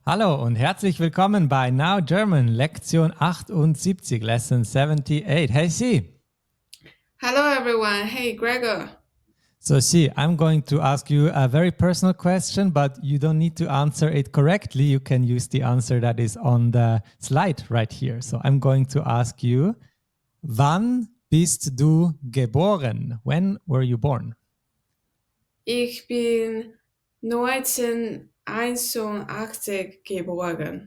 Hallo und herzlich willkommen bei Now German, Lektion 78, Lesson 78. Hey, Xi. Hello everyone. Hey Gregor. So, Xi, I'm going to ask you a very personal question, but you don't need to answer it correctly. You can use the answer that is on the slide right here. So, I'm going to ask you, wann bist du geboren? When were you born? Ich bin 1981 geboren.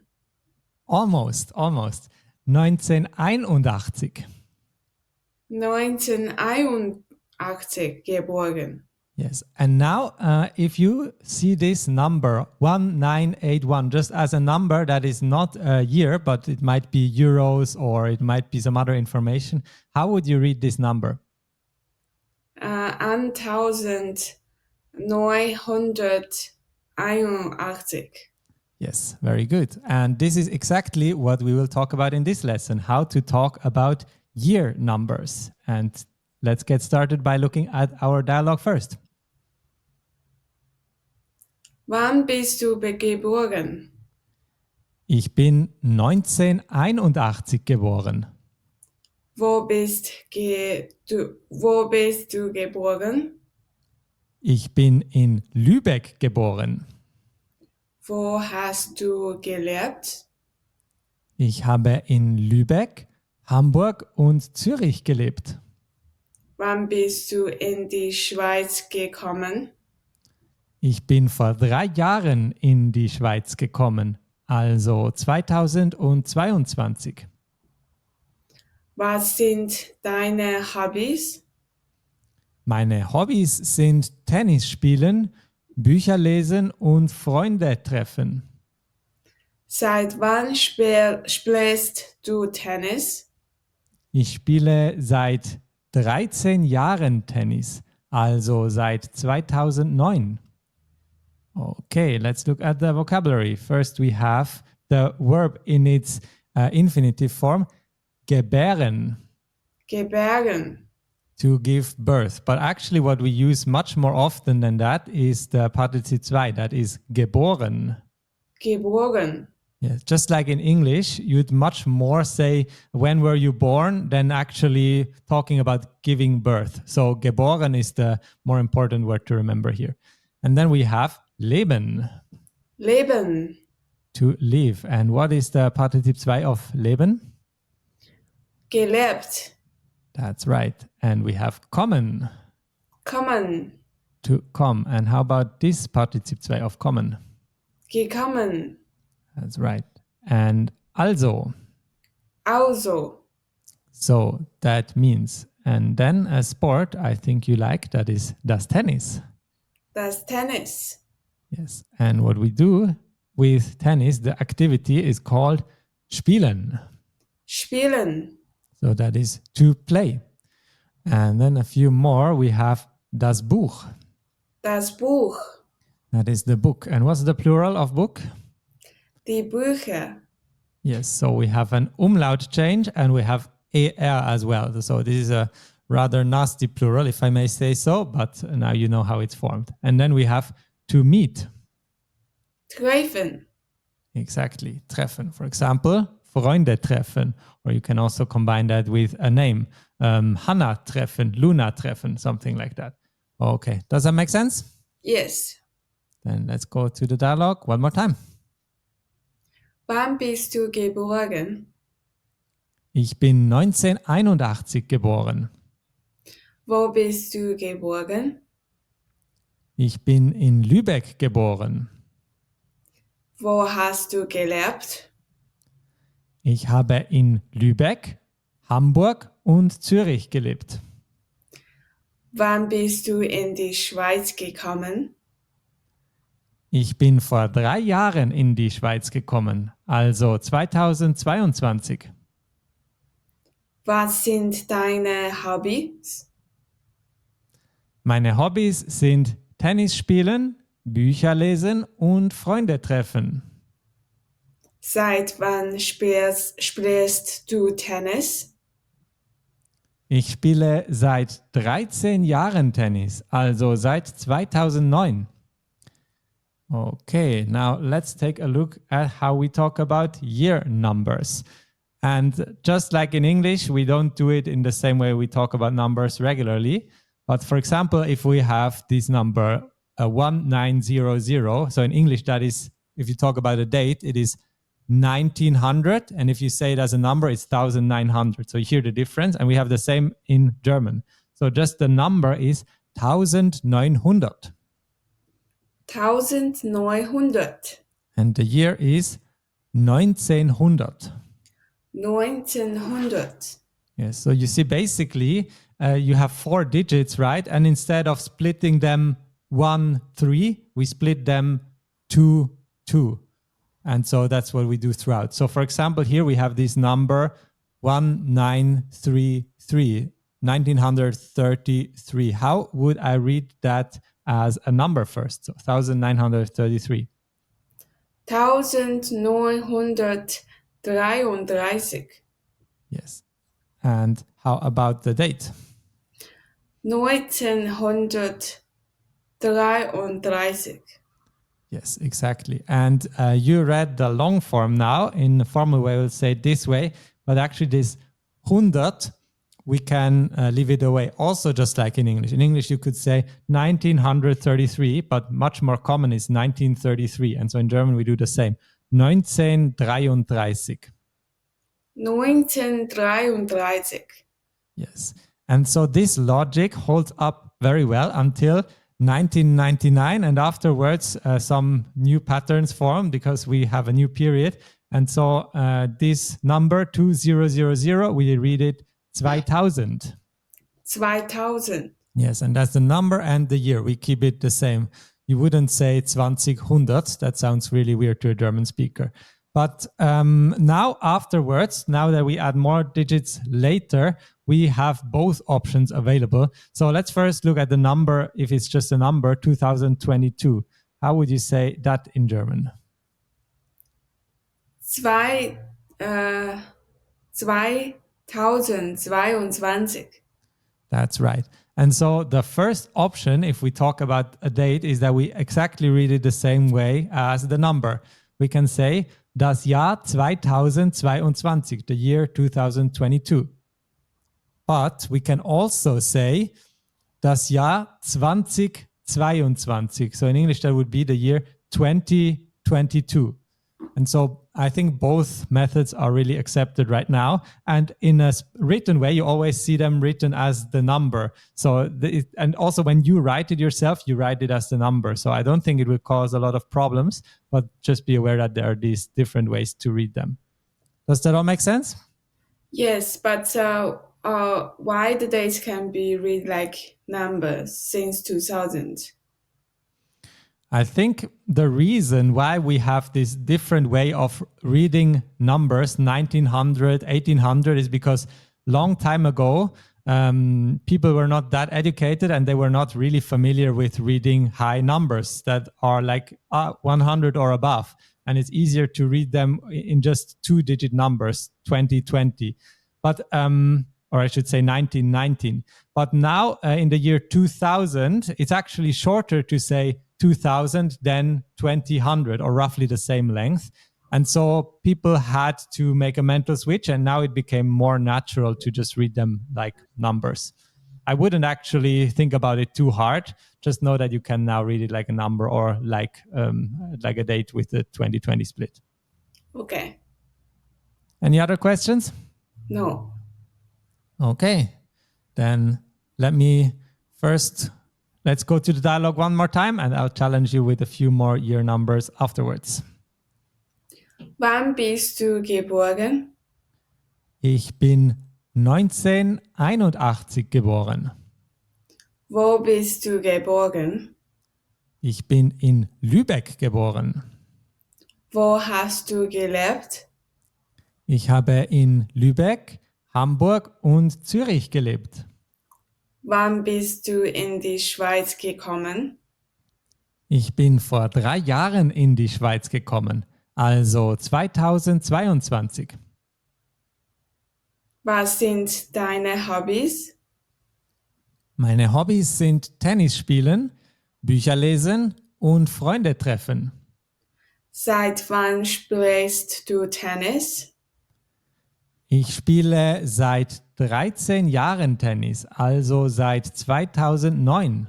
Almost. 1981. 1981 geboren. Yes. And now, if you see this number 1981 just as a number that is not a year, but it might be euros or it might be some other information, how would you read this number? 1981. Yes, very good. And this is exactly what we will talk about in this lesson, how to talk about year numbers. And let's get started by looking at our dialogue first. Wann bist du geboren? Ich bin 1981 geboren. Wo bist du geboren? Ich bin in Lübeck geboren. Wo hast du gelebt? Ich habe in Lübeck, Hamburg und Zürich gelebt. Wann bist du in die Schweiz gekommen? Ich bin vor 3 Jahren in die Schweiz gekommen, also 2022. Was sind deine Hobbys? Meine Hobbys sind Tennis spielen, Bücher lesen und Freunde treffen. Seit wann spielst du Tennis? Ich spiele seit 13 Jahren Tennis, also seit 2009. Okay, let's look at the vocabulary. First we have the verb in its infinitive form, gebären. Geboren. To give birth. But actually what we use much more often than that is the Partizip 2, that is geboren. Geboren. Yes, just like in English, you'd much more say when were you born than actually talking about giving birth. So geboren is the more important word to remember here. And then we have leben. Leben. To live. And what is the Partizip 2 of leben? Gelebt. That's right. And we have kommen. Kommen. To come. And how about this Partizip 2 of kommen? Gekommen. That's right. And also. Also. So that means. And then a sport I think you like, that is das Tennis. Das Tennis. Yes. And what we do with tennis, the activity is called spielen. Spielen. So that is to play. And then a few more, we have das Buch. Das Buch. That is the book. And what's the plural of book? Die Bücher. Yes, so we have an umlaut change and we have er as well. So this is a rather nasty plural, if I may say so, but now you know how it's formed. And then we have to meet. Treffen. Exactly, treffen. For example, Freunde treffen. Or you can also combine that with a name. Hannah treffen, Luna treffen, something like that. Okay, does that make sense? Yes. Then let's go to the dialogue one more time. Wann bist du geboren? Ich bin 1981 geboren. Wo bist du geboren? Ich bin in Lübeck geboren. Wo hast du gelebt? Ich habe in Lübeck, Hamburg und Zürich gelebt. Wann bist du in die Schweiz gekommen? Ich bin vor 3 Jahren in die Schweiz gekommen, also 2022. Was sind deine Hobbys? Meine Hobbys sind Tennis spielen, Bücher lesen und Freunde treffen. Seit wann spielst du Tennis? Ich spiele seit 13 Jahren Tennis, also seit 2009. Okay, now let's take a look at how we talk about year numbers. And just like in English, we don't do it in the same way we talk about numbers regularly. But for example, if we have this number 1900, so in English, that is, if you talk about a date, it is 1900. And if you say it as a number, it's 1900. So you hear the difference. And we have the same in German. So just the number is 1900. 1900. And the year is 1900. 1900. Yes, so you see, basically, you have 4 digits, right? And instead of splitting them 1, 3, we split them 2, 2. And so that's what we do throughout. So for example, here we have this number 1933, 1933. How would I read that as a number first? So 1933. 1933. Yes. And how about the date? 1933. Yes, exactly. And you read the long form now. In the formal way, we'll say it this way. But actually, this 100, we can leave it away. Also, just like in English. In English, you could say 1933, but much more common is 1933. And so in German, we do the same. 1933. 1933. Yes. And so this logic holds up very well until 1999. And afterwards, some new patterns form because we have a new period. And so this number 2000, we read it 2000. 2000. Yes, and that's the number and the year. We keep it the same. You wouldn't say 2000. That sounds really weird to a German speaker. But now afterwards, now that we add more digits later, we have both options available. So let's first look at the number, if it's just a number, 2022. How would you say that in German? 2022. That's right. And so the first option, if we talk about a date, is that we exactly read it the same way as the number. We can say, das Jahr 2022, the year 2022. But we can also say, das Jahr 2022. So in English, that would be the year 2022. And so I think both methods are really accepted right now. And in a written way, you always see them written as the number. So, and also when you write it yourself, you write it as the number. So I don't think it will cause a lot of problems, but just be aware that there are these different ways to read them. Does that all make sense? Yes, but why the dates can be read like numbers since 2000? I think the reason why we have this different way of reading numbers, 1900, 1800, is because long time ago, people were not that educated and they were not really familiar with reading high numbers that are like 100 or above. And it's easier to read them in just 2-digit numbers, 2020. But or I should say 1919. But now in the year 2000, it's actually shorter to say 2000 than 2000, or roughly the same length. And so people had to make a mental switch, and now it became more natural to just read them like numbers. I wouldn't actually think about it too hard. Just know that you can now read it like a number or like a date with the 2020 split. Okay. Any other questions? No. Okay, then let's go to the dialogue one more time and I'll challenge you with a few more year numbers afterwards. Wann bist du geboren? Ich bin 1981 geboren. Wo bist du geboren? Ich bin in Lübeck geboren. Wo hast du gelebt? Ich habe in Lübeck, Hamburg und Zürich gelebt. Wann bist du in die Schweiz gekommen? Ich bin vor 3 Jahren in die Schweiz gekommen, also 2022. Was sind deine Hobbys? Meine Hobbys sind Tennis spielen, Bücher lesen und Freunde treffen. Seit wann spielst du Tennis? Ich spiele seit 13 Jahren Tennis, also seit 2009.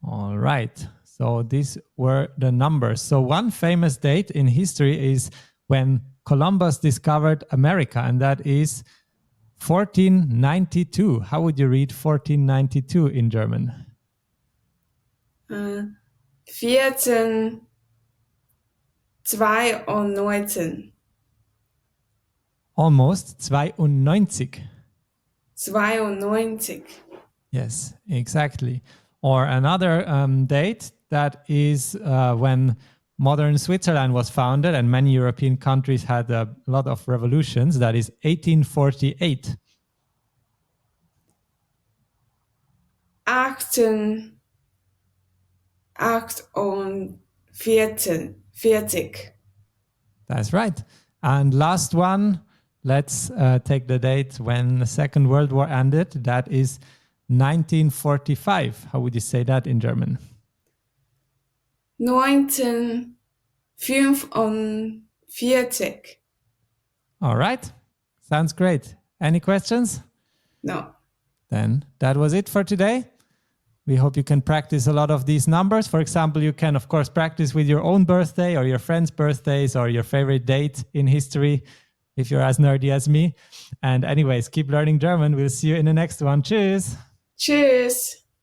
All right. So these were the numbers. So one famous date in history is when Columbus discovered America, and that is 1492. How would you read 1492 in German? 1492. Almost 92. 92. Yes, exactly. Or another date that is when modern Switzerland was founded and many European countries had a lot of revolutions. That is 1848. 48. That's right. And last one, let's take the date when the Second World War ended. That is 1945. How would you say that in German? 1945. All right. Sounds great. Any questions? No. Then that was it for today. We hope you can practice a lot of these numbers. For example, you can, of course, practice with your own birthday or your friends' birthdays or your favorite date in history if you're as nerdy as me. And anyways, keep learning German. We'll see you in the next one. Cheers. Tschüss.